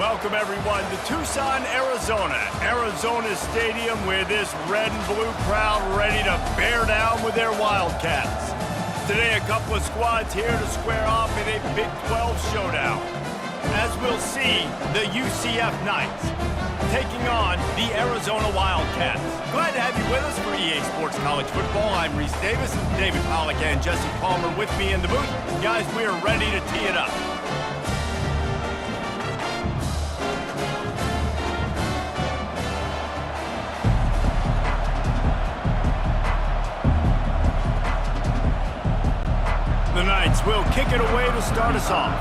Welcome, everyone, to Tucson, Arizona. Arizona Stadium with this red and blue crowd ready to bear down with their Wildcats. Today, a couple of squads here to square off in a Big 12 showdown. As we'll see, the UCF Knights taking on the Arizona Wildcats. Glad to have you with us for EA Sports College Football. I'm Reese Davis, David Pollack and Jesse Palmer with me in the booth. Guys, we are ready to tee it up. The Knights will kick it away to start us off.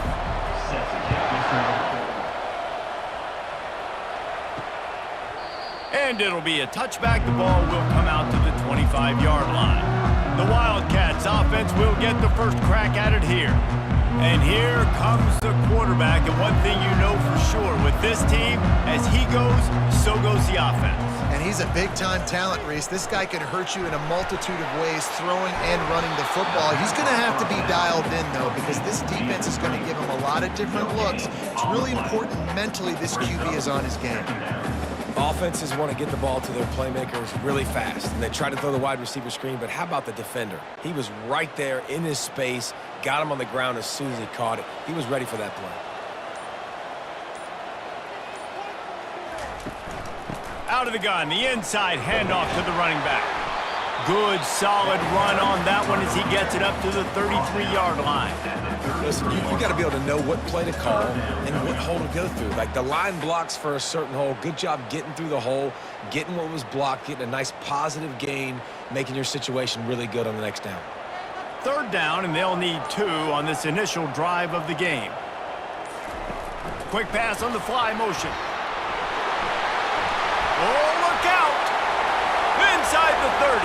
And it'll be a touchback. The ball will come out to the 25-yard line. The Wildcats offense will get the first crack at it here. And here comes the quarterback. And one thing you know for sure with this team, as he goes, so goes the offense. And he's a big-time talent, Reese. This guy can hurt you in a multitude of ways, throwing and running the football. He's going to have to be dialed in, though, because this defense is going to give him a lot of different looks. It's really important mentally this QB is on his game. Offenses want to get the ball to their playmakers really fast, and they try to throw the wide receiver screen, but how about the defender? He was right there in his space, got him on the ground as soon as he caught it. He was ready for that play. Out of the gun, the inside handoff to the running back. Good, solid run on that one as he gets it up to the 33-yard line. Listen, you got to be able to know what play to call and what hole to go through. Like the line blocks for a certain hole. Good job getting through the hole, getting what was blocked, getting a nice positive gain, making your situation really good on the next down. Third down, and they'll need 2 on this initial drive of the game. Quick pass on the fly motion. Oh, look out! Inside the 30.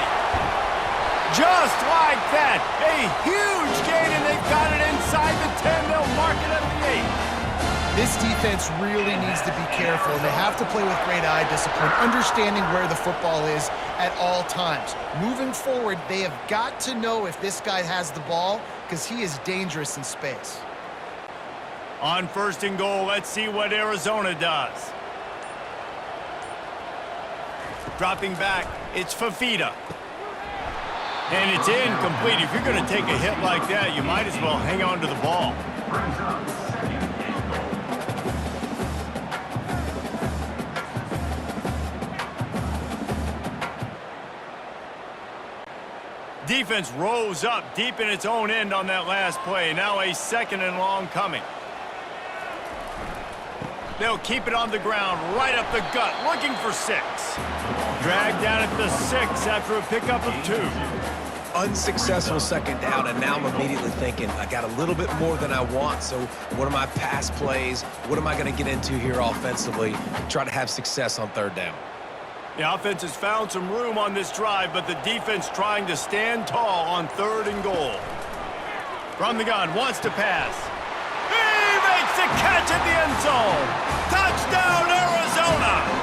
Just like that, a huge gain, and they've got it inside the 10. They'll mark it at the 8. This defense really needs to be careful, and they have to play with great eye discipline, understanding where the football is at all times. Moving forward, they have got to know if this guy has the ball, because he is dangerous in space. On 1st and goal, let's see what Arizona does. Dropping back, it's Fafita. And it's incomplete. If you're going to take a hit like that, you might as well hang on to the ball. Defense rose up deep in its own end on that last play. Now a 2nd and long coming. They'll keep it on the ground, right up the gut, looking for 6. Dragged down at the 6 after a pickup of 2. Unsuccessful 2nd down, and now I'm immediately thinking, I got a little bit more than I want, so what are my pass plays? What am I going to get into here offensively to try to have success on 3rd down? The offense has found some room on this drive, but the defense trying to stand tall on 3rd and goal. From the gun, wants to pass. He makes a catch at the end zone. Touchdown, Arizona!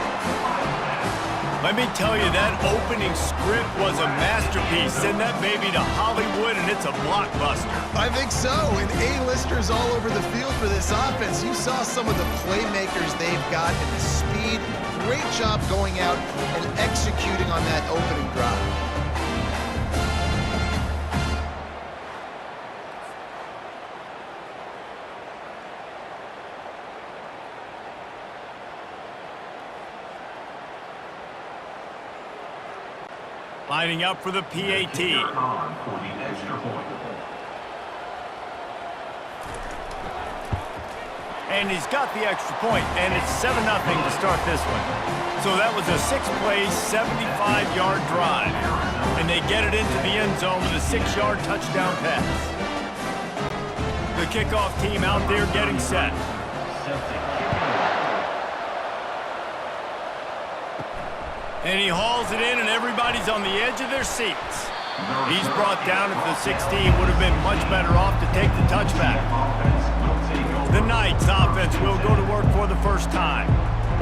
Let me tell you, that opening script was a masterpiece. Send that baby to Hollywood, and it's a blockbuster. I think so, and A-listers all over the field for this offense. You saw some of the playmakers they've got and the speed. Great job going out and executing on that opening drive. Lining up for the PAT. And he's got the extra point, and it's 7-0 to start this one. So that was a 6-play, 75-yard drive. And they get it into the end zone with a 6-yard touchdown pass. The kickoff team out there getting set. And he hauls it in, and everybody's on the edge of their seats. He's brought down at the 16. Would have been much better off to take the touchback. The Knights offense will go to work for the first time.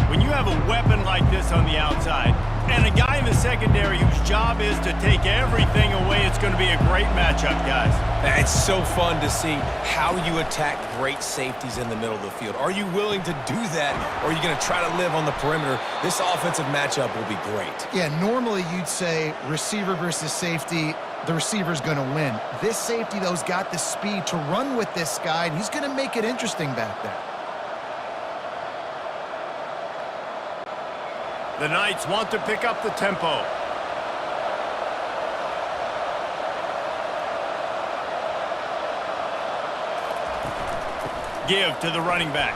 When you have a weapon like this on the outside, And a guy in the secondary whose job is to take everything away. It's going to be a great matchup, guys. It's so fun to see how you attack great safeties in the middle of the field. Are you willing to do that, or are you going to try to live on the perimeter? This offensive matchup will be great. Yeah, normally you'd say receiver versus safety, the receiver's going to win. This safety, though, has got the speed to run with this guy, and he's going to make it interesting back there. The Knights want to pick up the tempo. Give to the running back.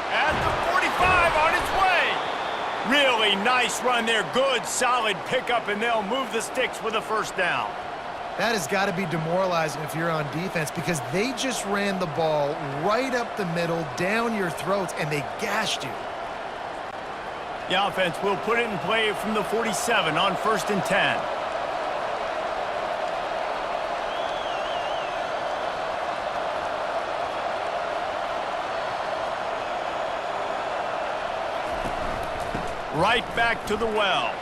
At the 45 on its way. Really nice run there. Good, solid pickup, and they'll move the sticks with a first down. That has got to be demoralizing if you're on defense, because they just ran the ball right up the middle, down your throats, and they gashed you. The offense will put it in play from the 47 on 1st and 10. Right back to the well.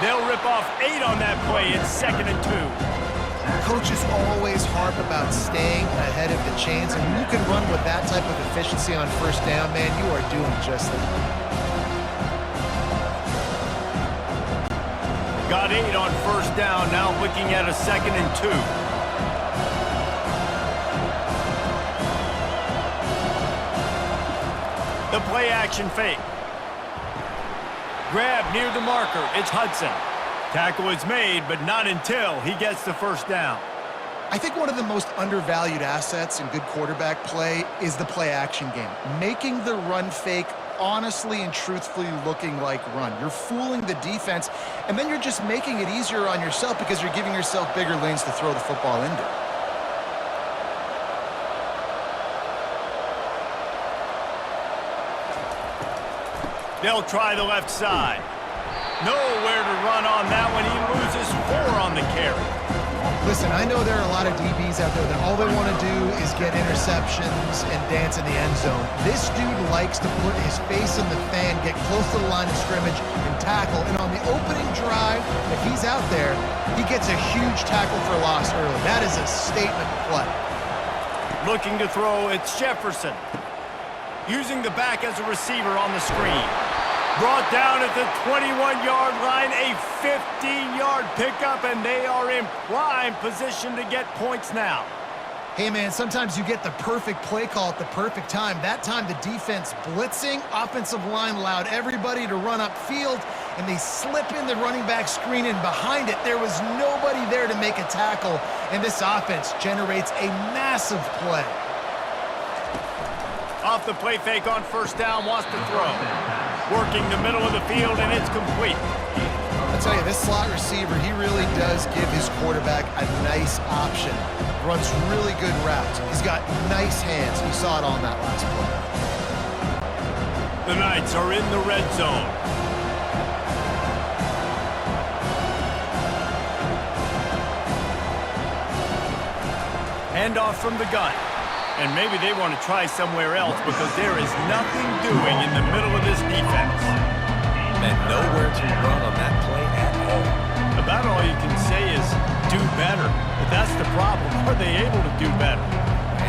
They'll rip off 8 on that play. It's 2nd and 2. Coaches always harp about staying ahead of the chains, and when you can run with that type of efficiency on 1st down, man, you are doing just that. Got 8 on 1st down, now looking at a 2nd and 2. The play action fake. Grab near the marker. It's Hudson. Tackle is made, but not until he gets the 1st down. I think one of the most undervalued assets in good quarterback play is the play action game. Making the run fake honestly and truthfully looking like run. You're fooling the defense, and then you're just making it easier on yourself because you're giving yourself bigger lanes to throw the football into. They'll try the left side. Nowhere to run on that one. He loses 4 on the carry. Listen, I know there are a lot of DBs out there that all they want to do is get interceptions and dance in the end zone. This dude likes to put his face in the fan, get close to the line of scrimmage, and tackle. And on the opening drive, if he's out there, he gets a huge tackle for loss early. That is a statement play. Looking to throw, it's Jefferson. Using the back as a receiver on the screen. Brought down at the 21-yard line, a 15-yard pickup, and they are in prime position to get points now. Hey, man, sometimes you get the perfect play call at the perfect time. That time, the defense blitzing, offensive line allowed everybody to run upfield, and they slip in the running back screen, and behind it, there was nobody there to make a tackle, and this offense generates a massive play. Off the play fake on 1st down, wants to throw. Working the middle of the field, and it's complete. I'll tell you, this slot receiver, he really does give his quarterback a nice option. Runs really good routes. He's got nice hands. You saw it on that last play. The Knights are in the red zone. Handoff from the gun. And maybe they want to try somewhere else because there is nothing doing in the middle of this defense. And nowhere to run on that play at all. About all you can say is do better. But that's the problem. Are they able to do better?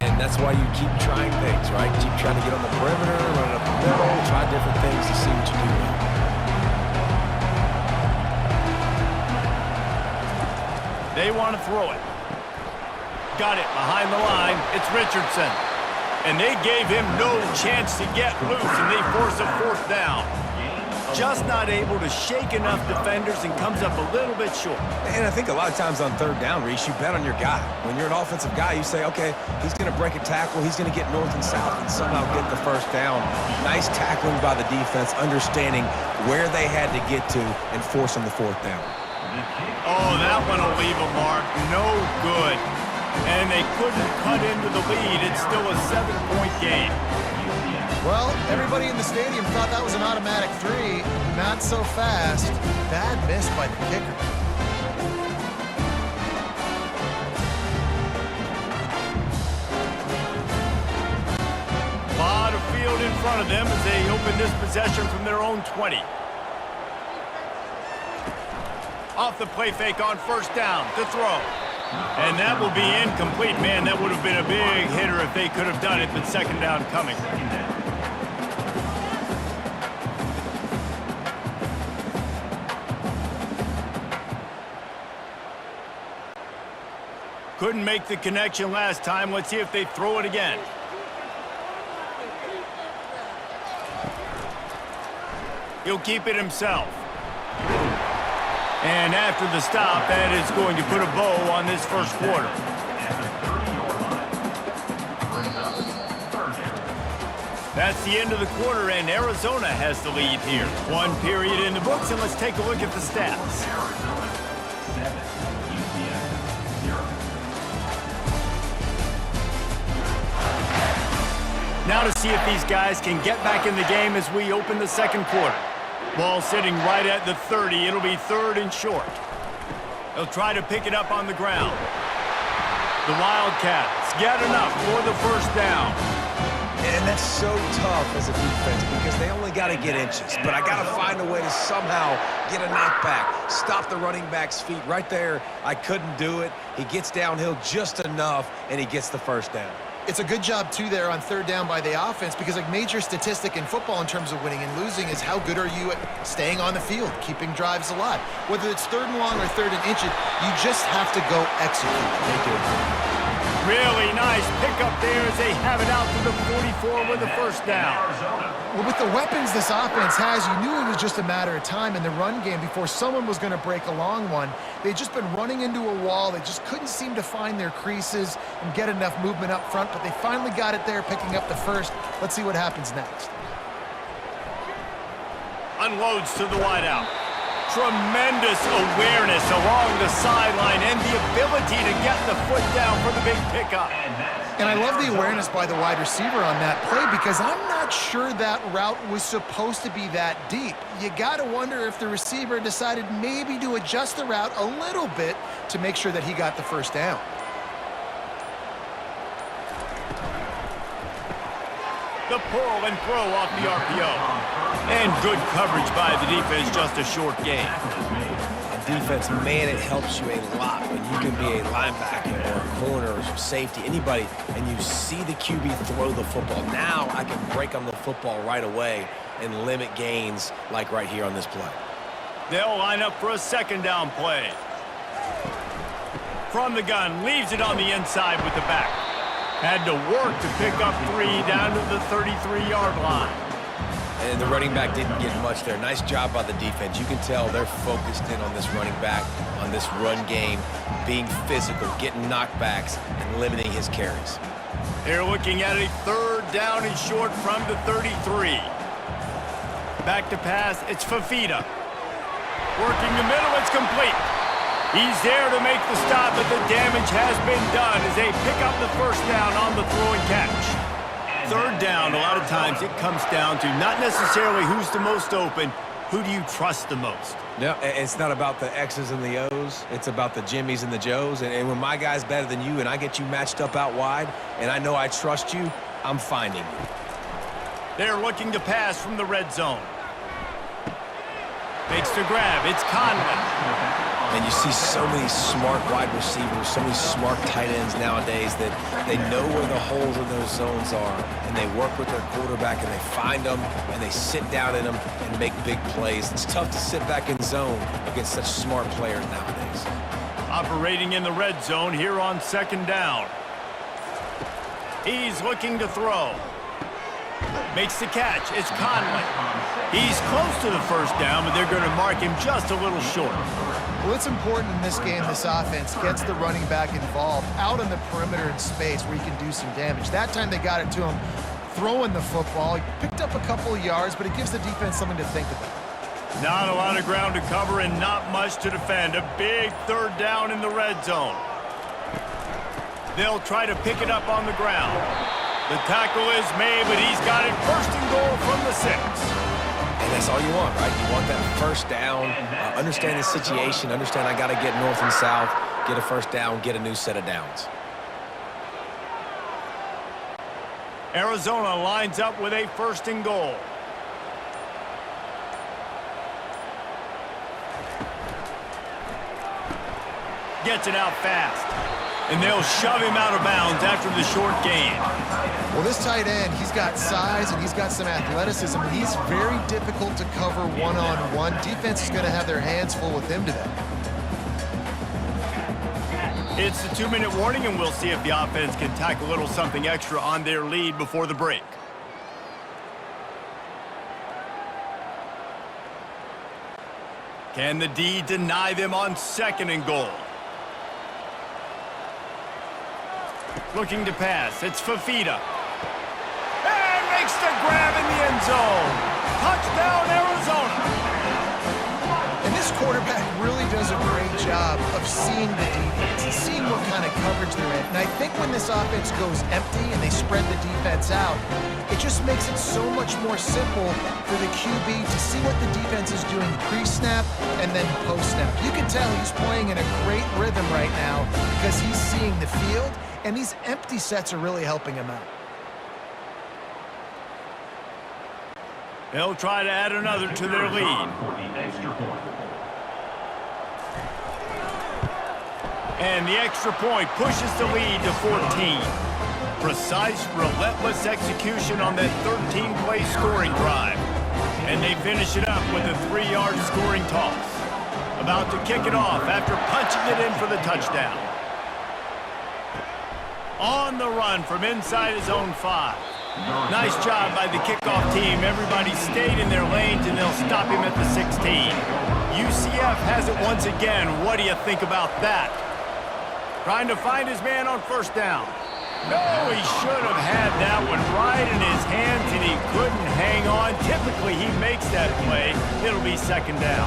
And that's why you keep trying things, right? Keep trying to get on the perimeter, run it up the middle, try different things to see what you do. They want to throw it. Got it behind the line. It's Richardson. And they gave him no chance to get loose, and they force a 4th down. Just not able to shake enough defenders and comes up a little bit short. And I think a lot of times on 3rd down, Reese, you bet on your guy. When you're an offensive guy, you say, okay, he's going to break a tackle, he's going to get north and south and somehow get the 1st down. Nice tackling by the defense, understanding where they had to get to and forcing the 4th down. Oh, that one will leave a mark. No good. And they couldn't cut into the lead. It's still a 7-point game. Well, everybody in the stadium thought that was an automatic 3. Not so fast. Bad miss by the kicker. A lot of field in front of them as they open this possession from their own 20. Off the play fake on first down to throw. And that will be incomplete. Man, that would have been a big hitter if they could have done it, but second down coming. Couldn't make the connection last time. Let's see if they throw it again. He'll keep it himself. And after the stop, that is going to put a bow on this first quarter. That's the end of the quarter, and Arizona has the lead here. One period in the books, and let's take a look at the stats. Now to see if these guys can get back in the game as we open the second quarter. Ball sitting right at the 30. It'll be third and short. They'll try to pick it up on the ground. The Wildcats get enough for the first down. And that's so tough as a defense because they only got to get inches. But I got to find a way to somehow get a knockback, stop the running back's feet right there. I couldn't do it. He gets downhill just enough, and he gets the first down. It's a good job, too, there on third down by the offense because a major statistic in football in terms of winning and losing is how good are you at staying on the field, keeping drives alive. Whether it's third and long or third and inches, you just have to go execute. Thank you. Really nice pickup there as they have it out to the 44 with the first down. Well, with the weapons this offense has, you knew it was just a matter of time in the run game before someone was going to break a long one. They'd just been running into a wall. They just couldn't seem to find their creases and get enough movement up front, but they finally got it there, picking up the first. Let's see what happens next. Unloads to the wideout. Tremendous awareness along the sideline and the ability to get the foot down for the big pickup. And I love the awareness by the wide receiver on that play because I'm not sure that route was supposed to be that deep. You got to wonder if the receiver decided maybe to adjust the route a little bit to make sure that he got the first down. The pull and throw off the RPO. And good coverage by the defense, just a short gain. And defense, man, it helps you a lot when you can be a linebacker or a corner or safety, anybody, and you see the QB throw the football. Now I can break on the football right away and limit gains like right here on this play. They'll line up for a second down play. From the gun, leaves it on the inside with the back. Had to work to pick up 3 down to the 33-yard line. And the running back didn't get much there. Nice job by the defense. You can tell they're focused in on this running back, on this run game, being physical, getting knockbacks, and limiting his carries. They're looking at a third down and short from the 33. Back to pass, it's Fafita. Working the middle, it's complete. He's there to make the stop, but the damage has been done as they pick up the first down on the throw and catch. Third down, a lot of times it comes down to not necessarily who's the most open, who do you trust the most? No, it's not about the X's and the O's. It's about the Jimmies and the Joes. And when my guy's better than you and I get you matched up out wide and I know I trust you, I'm finding you. They're looking to pass from the red zone. Makes the grab. It's Conley. And you see so many smart wide receivers, so many smart tight ends nowadays that they know where the holes in those zones are, and they work with their quarterback, and they find them, and they sit down in them and make big plays. It's tough to sit back in zone against such smart players nowadays. Operating in the red zone here on second down. He's looking to throw. Makes the catch. It's Conley. He's close to the first down, but they're going to mark him just a little short. Well, it's important in this game, this offense gets the running back involved out on the perimeter in space where he can do some damage. That time they got it to him throwing the football. He picked up a couple of yards, but it gives the defense something to think about. Not a lot of ground to cover and not much to defend. A big third down in the red zone. They'll try to pick it up on the ground. The tackle is made, but he's got it first and goal from the 6. And that's all you want, right? You want that first down, understand the situation, understand I got to get north and south, get a first down, get a new set of downs. Arizona lines up with a first and goal. gets it out fast. And they'll shove him out of bounds after the short gain. Well, this tight end, he's got size and he's got some athleticism, but he's very difficult to cover one-on-one. Defense is going to have their hands full with him today. It's the 2-minute warning, and we'll see if the offense can tack a little something extra on their lead before the break. Can the D deny them on 2nd and goal? Looking to pass. It's Fafita. And makes the grab in the end zone. Touchdown, Arizona. And this quarterback really does a great job of seeing the defense and seeing what kind of coverage they're in. And I think when this offense goes empty and they spread the defense out, it just makes it so much more simple for the QB to see what the defense is doing pre-snap and then post-snap. You can tell he's playing in a great rhythm right now because he's seeing the field, and these empty sets are really helping him out. They'll try to add another to their lead. And the extra point pushes the lead to 14. Precise, relentless execution on that 13-play scoring drive. And they finish it up with a 3-yard scoring toss. About to kick it off after punching it in for the touchdown. On the run from inside his own 5. Nice job by the kickoff team. Everybody stayed in their lanes, and they'll stop him at the 16. UCF has it once again. What do you think about that? Trying to find his man on 1st down. No, he should have had that one right in his hands, and he couldn't hang on. Typically, he makes that play. It'll be 2nd down.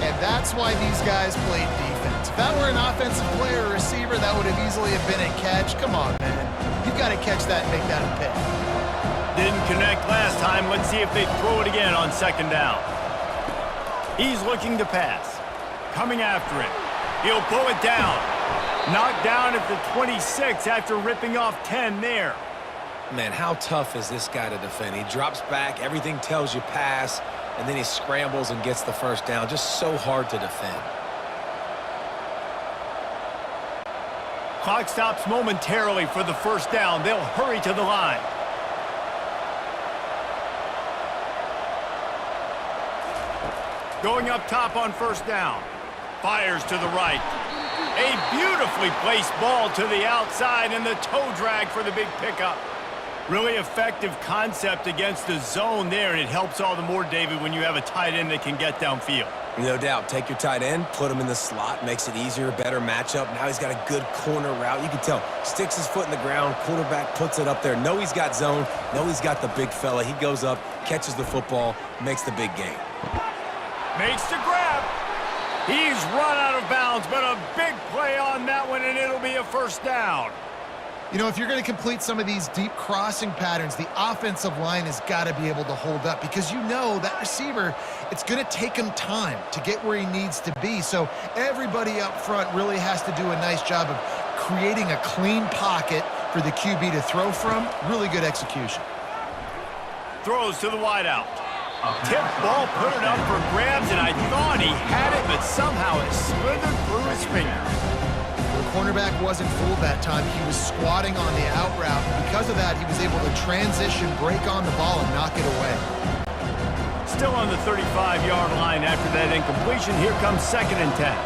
And that's why these guys played defense. If that were an offensive player or receiver, that would have easily have been a catch. Come on, man. You've got to catch that and make that a pick. Didn't connect last time. Let's see if they throw it again on 2nd down. He's looking to pass. Coming after it. He'll pull it down. Knocked down at the 26 after ripping off 10 there. Man, how tough is this guy to defend? He drops back, everything tells you pass, and then he scrambles and gets the 1st down. Just so hard to defend. Clock stops momentarily for the 1st down. They'll hurry to the line. Going up top on 1st down. Fires to the right. A beautifully placed ball to the outside, and the toe drag for the big pickup. Really effective concept against the zone there, and it helps all the more, David, when you have a tight end that can get downfield. No doubt. Take your tight end, put him in the slot, makes it easier, better matchup. Now he's got a good corner route. You can tell, sticks his foot in the ground, quarterback puts it up there. Know he's got zone, know he's got the big fella. He goes up, catches the football, makes the big gain. Makes the grab. He's run out of bounds, but a big play on that one, and it'll be a 1st down. You know, if you're going to complete some of these deep crossing patterns, the offensive line has got to be able to hold up because you know that receiver, it's going to take him time to get where he needs to be. So everybody up front really has to do a nice job of creating a clean pocket for the QB to throw from. Really good execution. Throws to the wideout. Tip ball, put it up for grabs, and I thought he had it, but somehow it slithered through his fingers. The cornerback wasn't fooled that time. He was squatting on the out route. Because of that, he was able to transition, break on the ball, and knock it away. Still on the 35-yard line after that incompletion. Here comes 2nd and 10.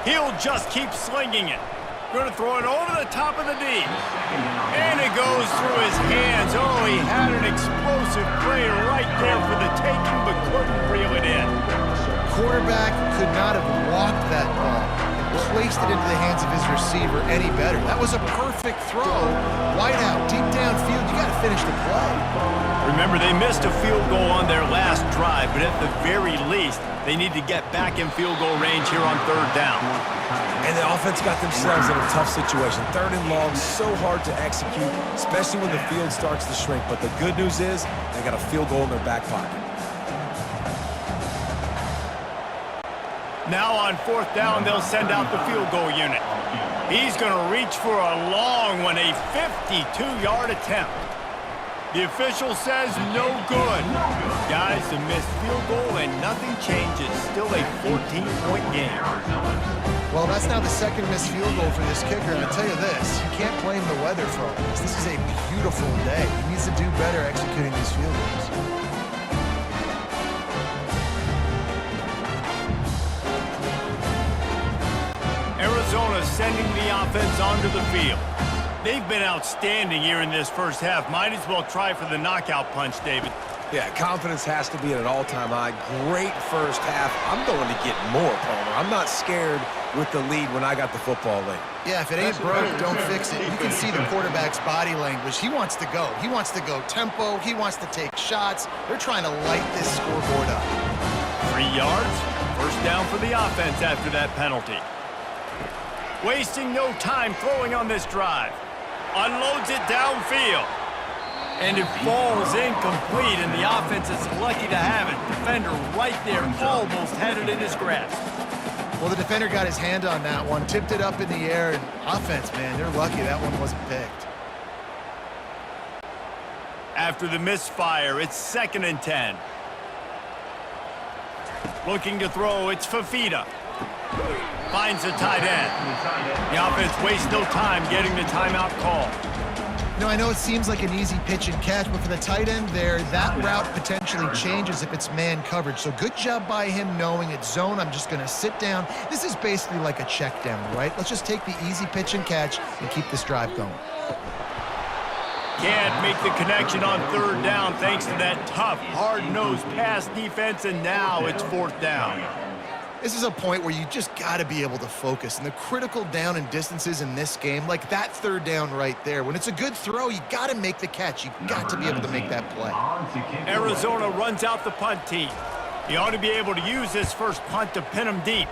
He'll just keep slinging it. Going to throw it over the top of the D. And it goes through his hands. Oh, he had an explosive play right there for the taking, but couldn't reel it in. Quarterback could not have walked that ball and placed it into the hands of his receiver any better. That was a perfect throw. Wide out, deep downfield. You got to finish the play. Remember, they missed a field goal on their last drive, but at the very least, they need to get back in field goal range here on 3rd down. And the offense got themselves in a tough situation. 3rd and long, so hard to execute, especially when the field starts to shrink. But the good news is they got a field goal in their back pocket. Now on 4th down, they'll send out the field goal unit. He's going to reach for a long one, a 52-yard attempt. The official says no good. Guys, a missed field goal and nothing changes. Still a 14-point game. Well, that's now the second missed field goal for this kicker, and I'll tell you this, you can't blame the weather for all this. This is a beautiful day. He needs to do better executing these field goals. Arizona sending the offense onto the field. They've been outstanding here in this first half. Might as well try for the knockout punch, David. Yeah, confidence has to be at an all-time high. Great first half. I'm going to get more, Palmer. I'm not scared with the lead when I got the football late. Yeah, if it ain't broke, don't fix it. You can see the quarterback's body language. He wants to go. He wants to go tempo. He wants to take shots. They're trying to light this scoreboard up. 3 yards. First down for the offense after that penalty. Wasting no time throwing on this drive. Unloads it downfield. And it falls incomplete, and the offense is lucky to have it. Defender right there, almost had it in his grasp. Well, the defender got his hand on that one, tipped it up in the air, and offense, man, they're lucky that one wasn't picked. After the misfire, it's 2nd and 10. Looking to throw, it's Fafita. Finds the tight end. The offense wastes no time getting the timeout call. You know, I know it seems like an easy pitch and catch, but for the tight end there, that route potentially changes if it's man coverage. So good job by him knowing it's zone. I'm just going to sit down. This is basically like a check down, right? Let's just take the easy pitch and catch and keep this drive going. Can't make the connection on 3rd down thanks to that tough, hard-nosed pass defense, and now it's 4th down. This is a point where you just got to be able to focus. And the critical down and distances in this game, like that 3rd down right there, when it's a good throw, you got to make the catch. You got to be able to make that play. Arizona runs out the punt team. He ought to be able to use this first punt to pin him deep.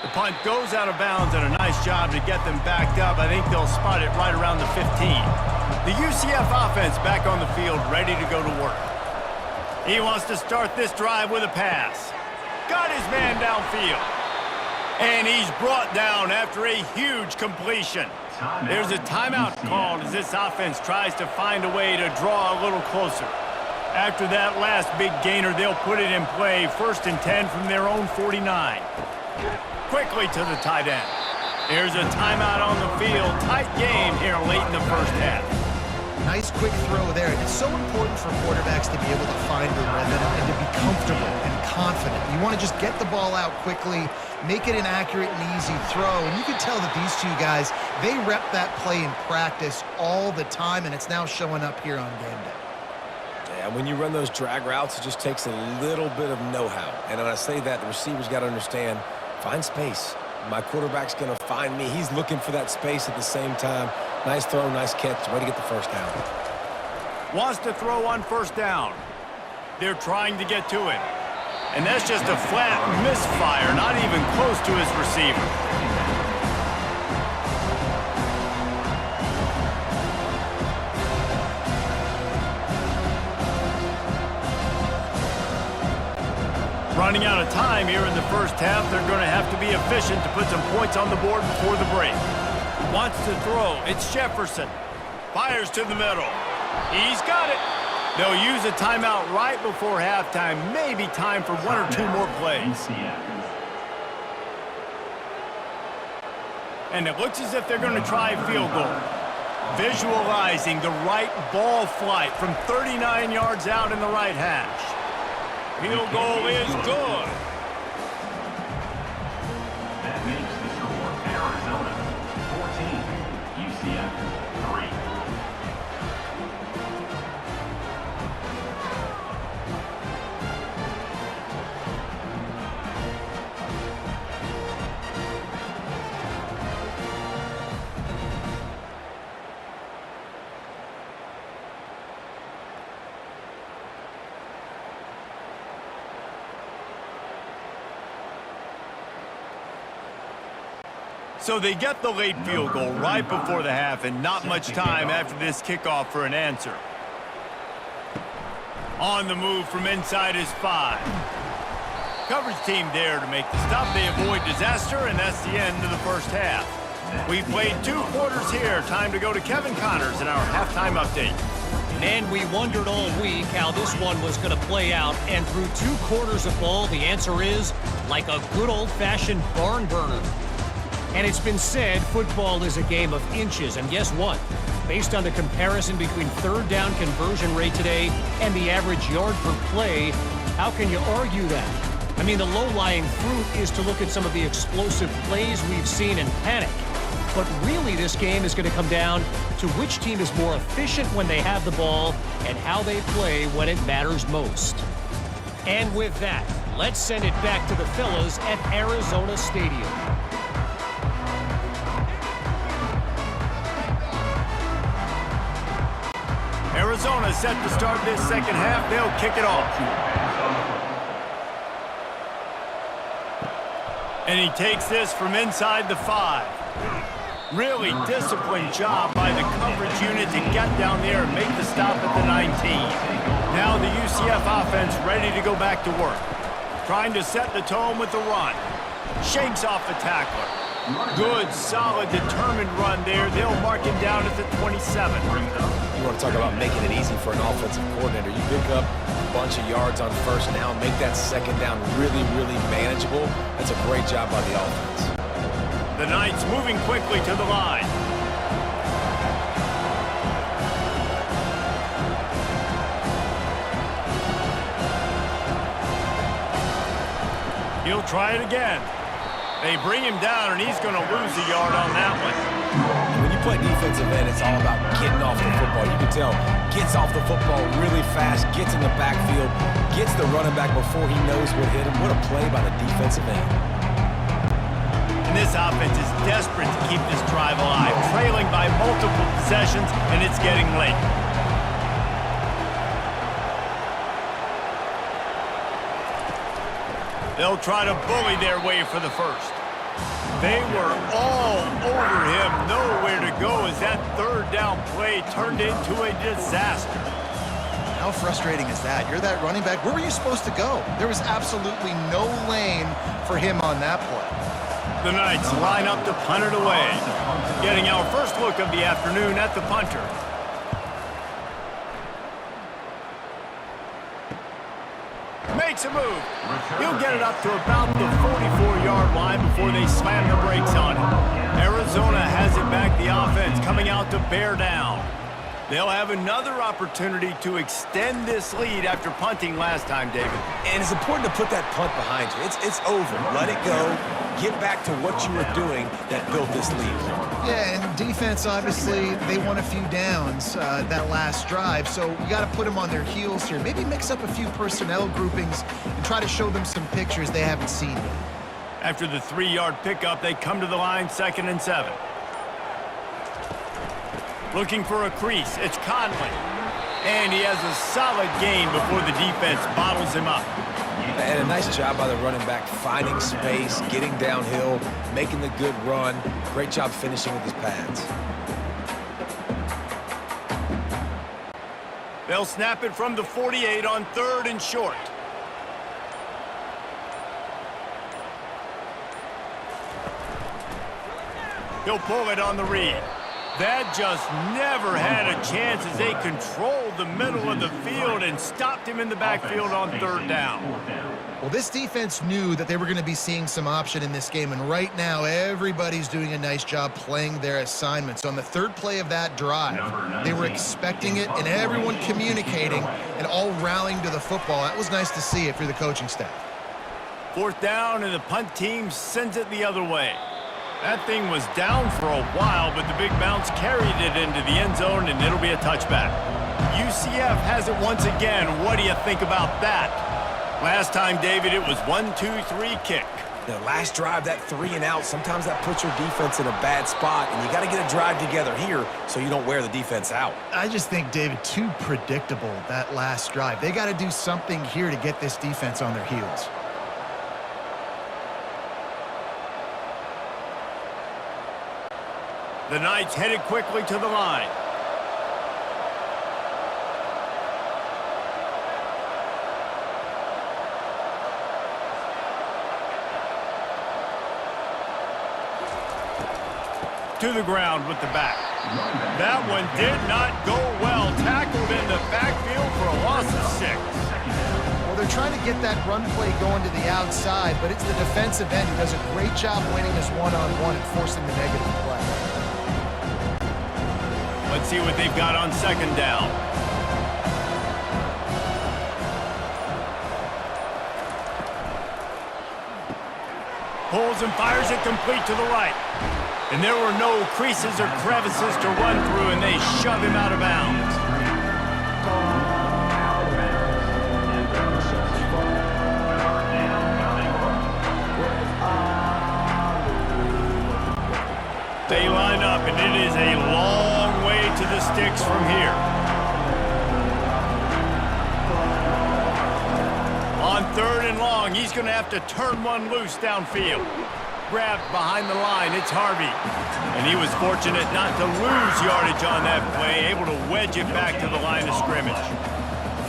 The punt goes out of bounds, and a nice job to get them backed up. I think they'll spot it right around the 15. The UCF offense back on the field, ready to go to work. He wants to start this drive with a pass. Got his man downfield. And he's brought down after a huge completion. There's a timeout called as this offense tries to find a way to draw a little closer. After that last big gainer, they'll put it in play. 1st and 10 from their own 49. Quickly to the tight end. There's a timeout on the field. Tight game here late in the first half. Nice quick throw there. And it's so important for quarterbacks to be able to find the rhythm and to be comfortable and confident. You want to just get the ball out quickly, make it an accurate and easy throw. And you can tell that these two guys, they rep that play in practice all the time, and it's now showing up here on game day. Yeah, when you run those drag routes, it just takes a little bit of know-how. And when I say that, the receivers got to understand, find space. My quarterback's going to find me. He's looking for that space at the same time. Nice throw, nice catch. Way to get the first down. Wants to throw on 1st down. They're trying to get to him. And that's just a flat misfire, not even close to his receiver. Running out of time here in the first half. They're going to have to be efficient to put some points on the board before the break. Wants to throw. It's Jefferson. Fires to the middle. He's got it. They'll use a timeout right before halftime. Maybe time for 1 or 2 more plays. And it looks as if they're going to try a field goal. Visualizing the right ball flight from 39 yards out in the right hash. Field goal is good. That makes the score Arizona 14, UCF 3. So they get the late field goal right before the half, and not much time after this kickoff for an answer. On the move from inside his 5. Coverage team there to make the stop. They avoid disaster, and that's the end of the first half. We've played 2 quarters here. Time to go to Kevin Connors in our halftime update. And we wondered all week how this one was going to play out. And through 2 quarters of ball, the answer is like a good old-fashioned barn burner. And it's been said football is a game of inches. And guess what? Based on the comparison between third down conversion rate today and the average yard per play, how can you argue that? I mean, the low-lying fruit is to look at some of the explosive plays we've seen and panic. But really, this game is going to come down to which team is more efficient when they have the ball and how they play when it matters most. And with that, let's send it back to the fellas at Arizona Stadium. Arizona set to start this second half. They'll kick it off. And he takes this from inside the 5. Really disciplined job by the coverage unit to get down there and make the stop at the 19. Now the UCF offense ready to go back to work. Trying to set the tone with the run. Shakes off the tackler. Good, solid, determined run there. They'll mark him down at the 27. You want to talk about making it easy for an offensive coordinator. You pick up a bunch of yards on first down, make that second down really, really manageable. That's a great job by the offense. The Knights moving quickly to the line. He'll try it again. They bring him down, and he's going to lose a yard on that one. When you play defensive end, it's all about getting off the football. You can tell, gets off the football really fast, gets in the backfield, gets the running back before he knows what hit him. What a play by the defensive end. And this offense is desperate to keep this drive alive, trailing by multiple possessions, and it's getting late. They'll try to bully their way for the first. They were all over him, nowhere to go as that third down play turned into a disaster. How frustrating is that? You're that running back. Where were you supposed to go? There was absolutely no lane for him on that play. The Knights line up to punt it away. Getting our first look of the afternoon at the punter. Makes a move. He'll get it up to about the 44-yard line before they slam the brakes on it. Arizona has it back, the offense coming out to bear down. They'll have another opportunity to extend this lead after punting last time, David. And it's important to put that punt behind you. It's over. Let it go. Get back to what you were doing that built this lead. Yeah, and defense, obviously, they won a few downs that last drive, so you got to put them on their heels here. Maybe mix up a few personnel groupings and try to show them some pictures they haven't seen yet. After the 3-yard pickup, they come to the line, 2nd and 7. Looking for a crease, it's Conley. And he has a solid gain before the defense bottles him up. And a nice job by the running back, finding space, getting downhill, making the good run. Great job finishing with his pads. They'll snap it from the 48 on 3rd and short. He'll pull it on the read. That just never had a chance as they controlled the middle of the field and stopped him in the backfield on 3rd down. Well, this defense knew that they were going to be seeing some option in this game, and right now everybody's doing a nice job playing their assignments. On the 3rd play of that drive, they were expecting it, and everyone communicating and all rallying to the football. That was nice to see it for the coaching staff. 4th down, and the punt team sends it the other way. That thing was down for a while, but the big bounce carried it into the end zone, and it'll be a touchback. UCF has it once again. What do you think about that? Last time, David, it was 1-2-3 kick. The last drive, that 3 and out, sometimes that puts your defense in a bad spot, and you got to get a drive together here so you don't wear the defense out. I just think, David, too predictable, that last drive. They got to do something here to get this defense on their heels. The Knights headed quickly to the line. to the ground with the back. That one did not go well. Tackled in the backfield for a loss of 6. Well, they're trying to get that run play going to the outside, but it's the defensive end who does a great job winning his one-on-one and forcing the negative play. Let's see what they've got on second down. Pulls and fires it complete to the right. And there were no creases or crevices to run through, and they shove him out of bounds. They line up, and it is a long way to the sticks from here. On 3rd and long, he's going to have to turn one loose downfield. Grabbed behind the line, it's Harvey. And he was fortunate not to lose yardage on that play, able to wedge it back to the line of scrimmage.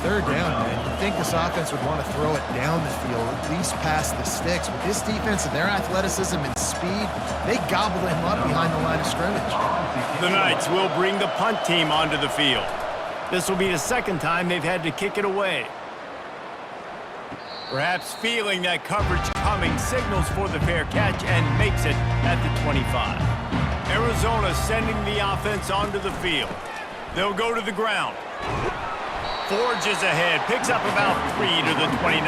3rd down, man. You'd think this offense would want to throw it down the field, at least past the sticks. With this defense and their athleticism and speed, they gobbled him up behind the line of scrimmage. The Knights will bring the punt team onto the field. This will be the 2nd time they've had to kick it away. Perhaps feeling that coverage coming, signals for the fair catch and makes it at the 25. Arizona sending the offense onto the field. They'll go to the ground. Forges ahead, picks up about 3 to the 29.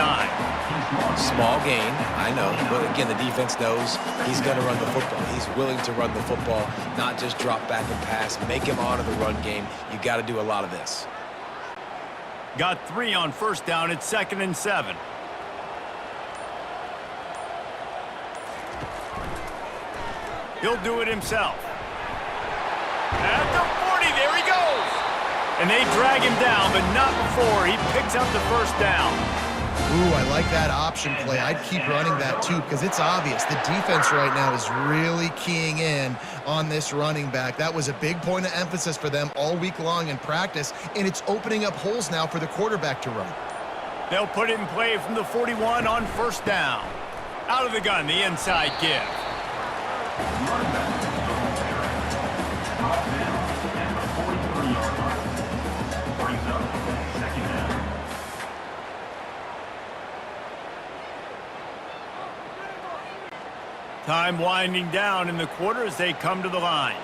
Small gain, I know, but again, the defense knows he's going to run the football. He's willing to run the football, not just drop back and pass, make him honor the run game. You got to do a lot of this. Got 3 on 1st down, it's 2nd and 7. He'll do it himself. At the 40, there he goes. And they drag him down, but not before he picks up the 1st down. Ooh, I like that option play. I'd keep running that too because it's obvious. The defense right now is really keying in on this running back. That was a big point of emphasis for them all week long in practice, and it's opening up holes now for the quarterback to run. They'll put it in play from the 41 on 1st down. Out of the gun, the inside give. Time winding down in the quarter as they come to the line.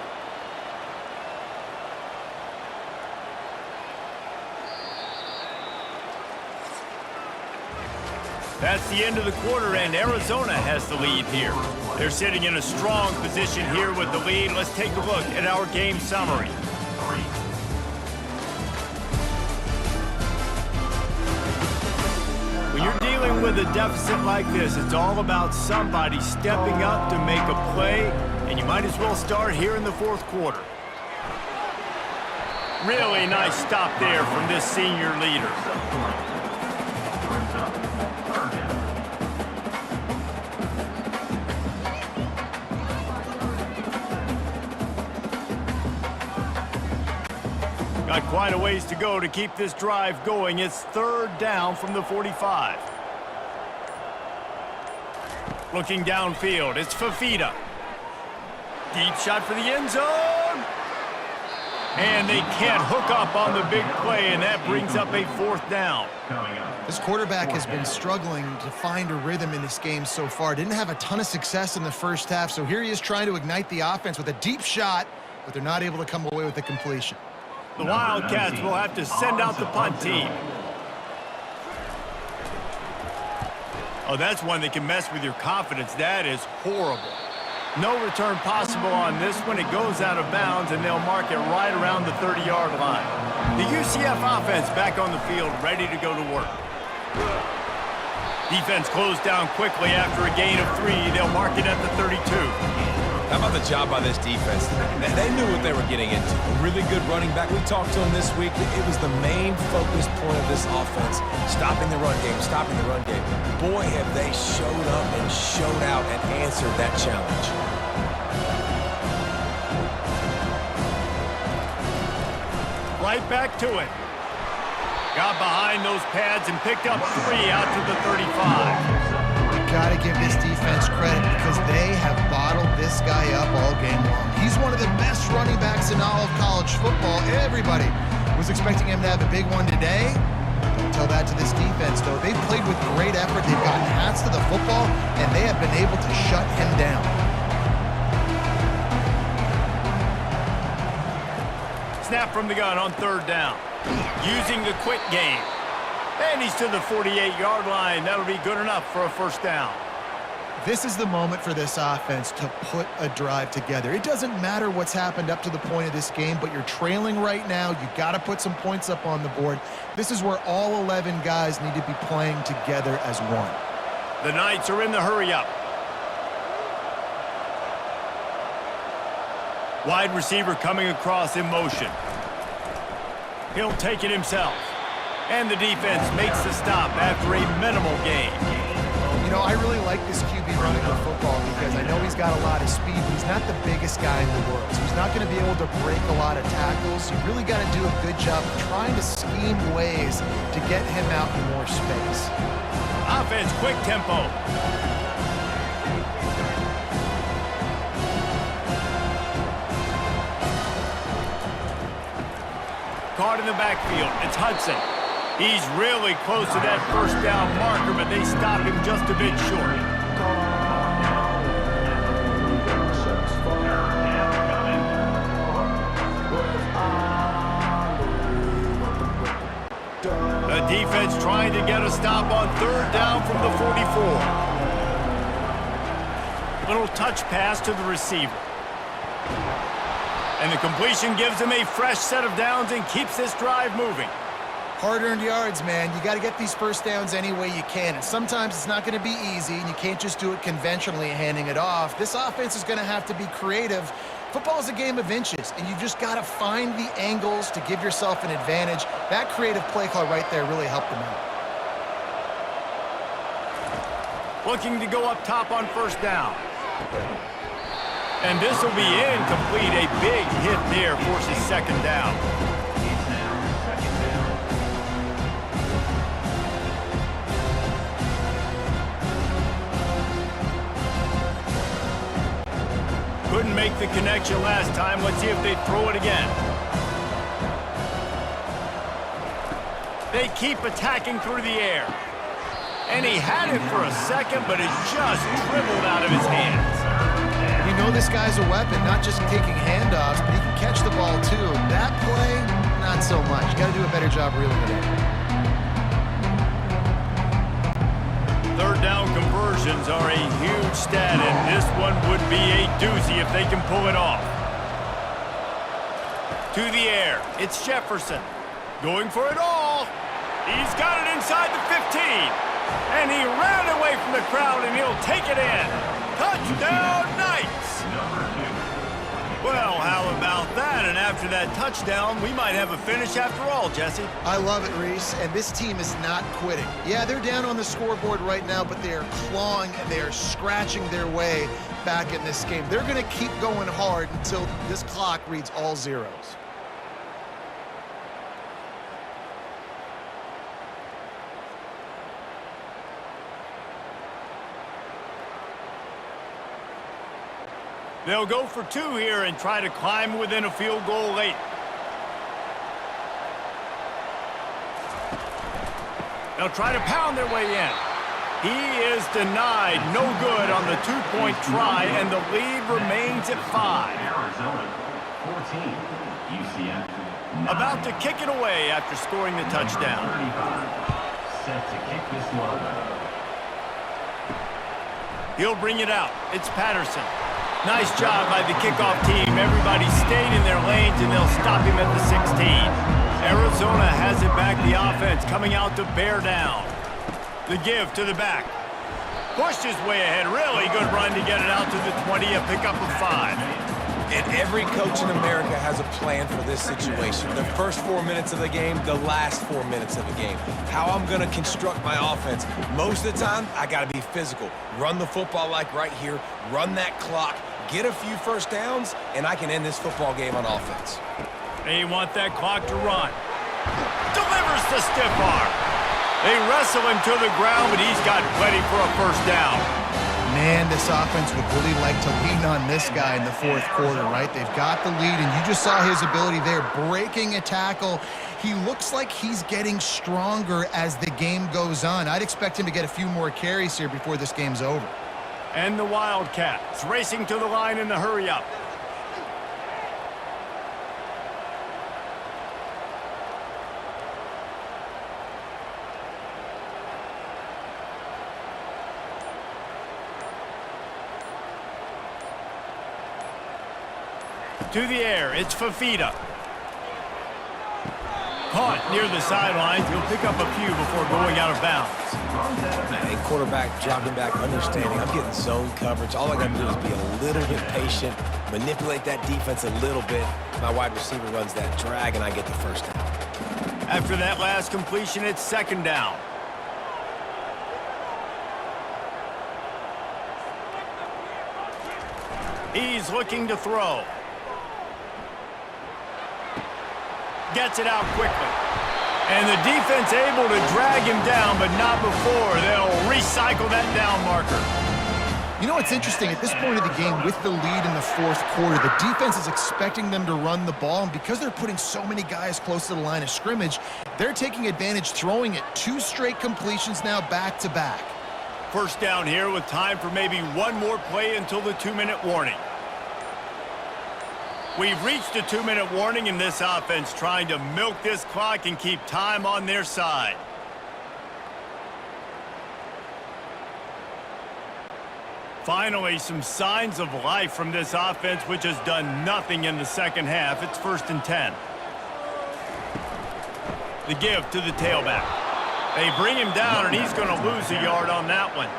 That's the end of the quarter, and Arizona has the lead here. They're sitting in a strong position here with the lead. Let's take a look at our game summary. When you're dealing with a deficit like this, it's all about somebody stepping up to make a play, and you might as well start here in the 4th quarter. Really nice stop there from this senior leader. Got quite a ways to go to keep this drive going. It's 3rd down from the 45. Looking downfield, it's Fafita. Deep shot for the end zone. And they can't hook up on the big play, and that brings up a 4th down. This quarterback has been struggling to find a rhythm in this game so far. Didn't have a ton of success in the 1st half, so here he is trying to ignite the offense with a deep shot, but they're not able to come away with the completion. The Wildcats will have to send out the punt team. Oh, that's one that can mess with your confidence. That is horrible. No return possible on this one. It goes out of bounds, and they'll mark it right around the 30-yard line. The UCF offense back on the field, ready to go to work. Defense closed down quickly after a gain of 3. They'll mark it at the 32. How about the job by this defense? They knew what they were getting into. A really good running back. We talked to him this week. It was the main focus point of this offense. Stopping the run game, stopping the run game. Boy, have they showed up and showed out and answered that challenge. Right back to it. Got behind those pads and picked up 3 out to the 35. Got to give this defense credit because they have bottled this guy up all game long. He's one of the running backs in all of college football. Everybody was expecting him to have a big one today. Don't tell that to this defense, though. They've played with great effort. They've gotten hats to the football, and they have been able to shut him down. Snap from the gun on 3rd down. Using the quick game. And he's to the 48-yard line. That'll be good enough for a 1st down. This is the moment for this offense to put a drive together. It doesn't matter what's happened up to the point of this game, but you're trailing right now. You got to put some points up on the board. This is where all 11 guys need to be playing together as one. The Knights are in the hurry-up. Wide receiver coming across in motion. He'll take it himself. And the defense makes the stop after a minimal gain. You know, I really like this QB running the football because I know he's got a lot of speed, but he's not the biggest guy in the world. So he's not going to be able to break a lot of tackles. You really got to do a good job of trying to scheme ways to get him out in more space. Offense, quick tempo. Caught in the backfield. It's Hudson. He's really close to that 1st down marker, but they stop him just a bit short. The defense trying to get a stop on 3rd down from the 44. Little touch pass to the receiver. And the completion gives him a fresh set of downs and keeps this drive moving. Hard-earned yards, man. You got to get these 1st downs any way you can. And sometimes it's not going to be easy, and you can't just do it conventionally handing it off. This offense is going to have to be creative. Football is a game of inches, and you just got to find the angles to give yourself an advantage. That creative play call right there really helped them out. Looking to go up top on 1st down. And this will be incomplete. A big hit there forces 2nd down. Couldn't make the connection last time. Let's see if they throw it again. They keep attacking through the air. And he had it for a second, but it just dribbled out of his hands. You know this guy's a weapon, not just taking handoffs, but he can catch the ball too. That play, not so much. You got to do a better job reeling it in. 3rd down conversions are a huge stat, and this one would be a doozy if they can pull it off. To the air, it's Jefferson. Going for it all. He's got it inside the 15. And he ran away from the crowd, and he'll take it in. Touchdown, Knights! Well, how about that? And after that touchdown, we might have a finish after all, Jesse. I love it, Reese, and this team is not quitting. Yeah, they're down on the scoreboard right now, but they are clawing and they are scratching their way back in this game. They're going to keep going hard until this clock reads all zeros. They'll go for 2 here and try to climb within a field goal late. They'll try to pound their way in. He is denied. No good on the 2-point try, and the lead remains at 5. Arizona 14, UCF 9. About to kick it away after scoring the touchdown. 35, set to kick this one. He'll bring it out. It's Patterson. Nice job by the kickoff team. Everybody stayed in their lanes, and they'll stop him at the 16. Arizona has it back. The offense coming out to bear down. The give to the back. Pushed his way ahead. Really good run to get it out to the 20. A pickup of 5. And every coach in America has a plan for this situation. The first 4 minutes of the game, the last 4 minutes of the game. How I'm going to construct my offense. Most of the time, I got to be physical. Run the football like right here. Run that clock. Get a few 1st downs, and I can end this football game on offense. They want that clock to run. Delivers the stiff arm. They wrestle him to the ground, but he's got plenty for a 1st down. Man, this offense would really like to lean on this guy in the fourth quarter, right? They've got the lead, and you just saw his ability there, breaking a tackle. He looks like he's getting stronger as the game goes on. I'd expect him to get a few more carries here before this game's over. And the Wildcats racing to the line in the hurry-up. To the air, it's Fafita. Caught near the sidelines. He'll pick up a few before going out of bounds. A quarterback dropping back, understanding I'm getting zone coverage. All I got to do is be a little bit patient, manipulate that defense a little bit. My wide receiver runs that drag, and I get the first down. After that last completion, it's second down. He's looking to throw. Gets it out quickly. And the defense able to drag him down, but not before they'll recycle that down marker. You know what's interesting? At this point of the game, with the lead in the fourth quarter, the defense is expecting them to run the ball, and because they're putting so many guys close to the line of scrimmage, they're taking advantage, throwing it 2 straight completions now back-to-back. First down here with time for maybe one more play until the 2-minute warning. We've reached a 2-minute warning in this offense, trying to milk this clock and keep time on their side. Finally, some signs of life from this offense, which has done nothing in the second half. It's 1st and 10. The give to the tailback. They bring him down, and he's going to lose a yard on that one.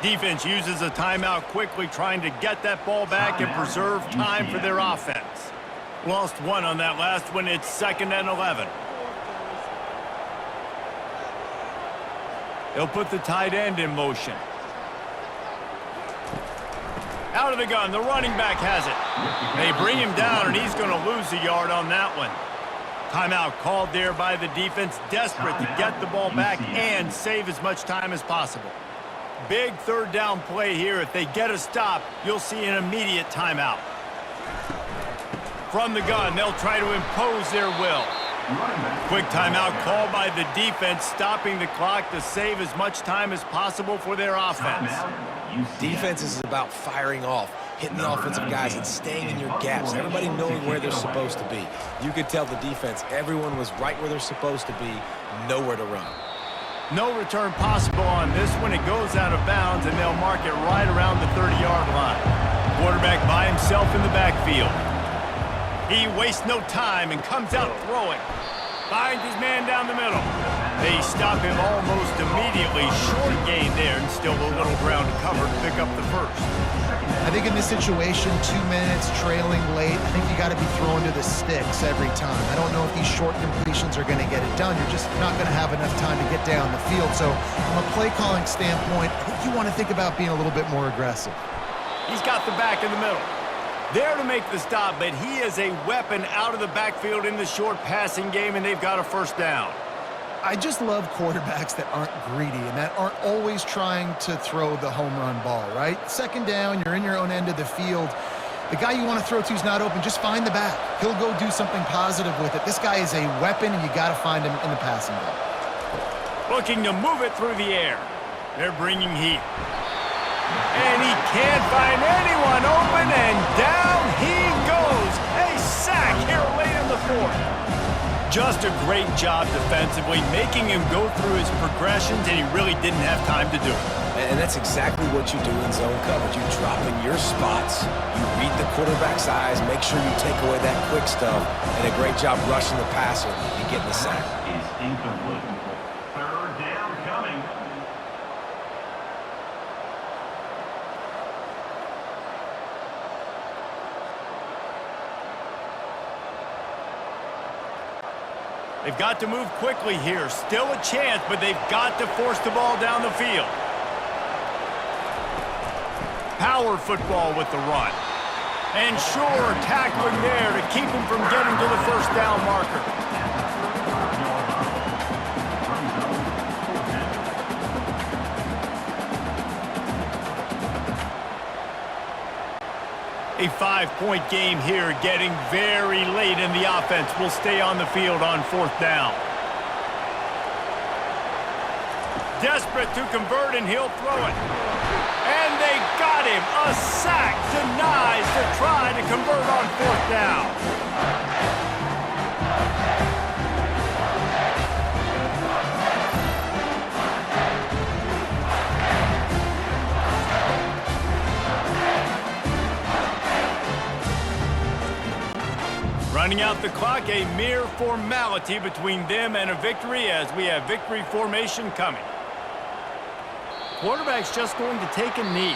Defense uses a timeout quickly, trying to get that ball back and preserve time for their offense. Lost one on that last one. It's 2nd and 11. They'll put the tight end in motion. Out of the gun, the running back has it. They bring him down, and he's going to lose a yard on that one. Timeout called there by the defense, desperate to get the ball back and save as much time as possible. Big 3rd down play here. If they get a stop, you'll see an immediate timeout. From the gun, they'll try to impose their will. Quick timeout called by the defense, stopping the clock to save as much time as possible for their offense. Defense is about firing off, hitting the offensive guys and staying in your gaps, everybody knowing where they're supposed to be. You could tell the defense, everyone was right where they're supposed to be, nowhere to run. No return possible on this one. It goes out of bounds, and they'll mark it right around the 30-yard line. Quarterback by himself in the backfield. He wastes no time and comes out throwing. Finds his man down the middle. They stop him almost immediately. Short gain there, and still a little ground to cover to pick up the first. I think in this situation, 2 minutes trailing late, I think you got to be throwing to the sticks every time. I don't know if these short completions are going to get it done. You're just not going to have enough time to get down the field. So from a play calling standpoint, I think you want to think about being a little bit more aggressive. He's got the back in the middle. There to make the stop, but he is a weapon out of the backfield in the short passing game, and they've got a first down. I just love quarterbacks that aren't greedy and that aren't always trying to throw the home run ball, right? 2nd down, you're in your own end of the field. The guy you want to throw to is not open. Just find the back. He'll go do something positive with it. This guy is a weapon, and you got to find him in the passing game. Looking to move it through the air. They're bringing heat. And he can't find anyone open, and down he goes. A sack here late in the 4th. Just a great job defensively, making him go through his progressions, and he really didn't have time to do it. And that's exactly what you do in zone coverage. You drop in your spots, you read the quarterback's eyes, make sure you take away that quick stuff, and a great job rushing the passer and getting the sack. Is incomplete. 3rd down coming. They've got to move quickly here. Still a chance, but they've got to force the ball down the field. Power football with the run. And sure, tackling there to keep him from getting to the first down marker. A 5-point game here, getting very late in the offense. Will stay on the field on 4th down. Desperate to convert, and he'll throw it. And they got him. A sack denies the try to convert on 4th down. Running out the clock, a mere formality between them and a victory as we have victory formation coming. Quarterback's just going to take a knee.